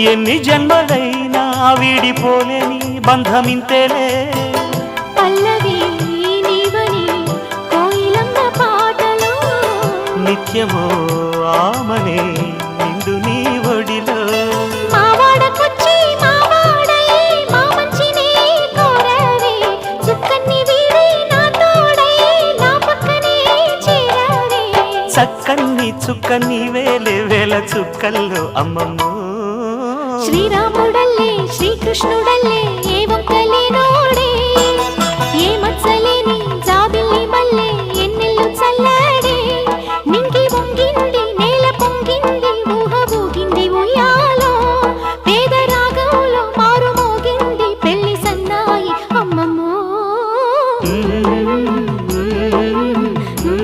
ఎన్ని జన్మలైనా వీడిపోలేని బంధమింతేలే పల్లవి నీవని కోయిలమ్మ పాటలో నిత్యమో ఆమనే నిండు నీ ఒడిలో మావాడకొచ్చి మావాడై మా మంచినే కోరవే చుక్కన్ని వీడి నా తోడై నా పక్కనే చేరవే చక్కన్ని చుక్కన్ని వేలే వేల చుక్కల్లో అమ్మమ్మో శ్రీరాముడల్లే శ్రీకృష్ణుడల్లే ఏ ఒక్కలేనో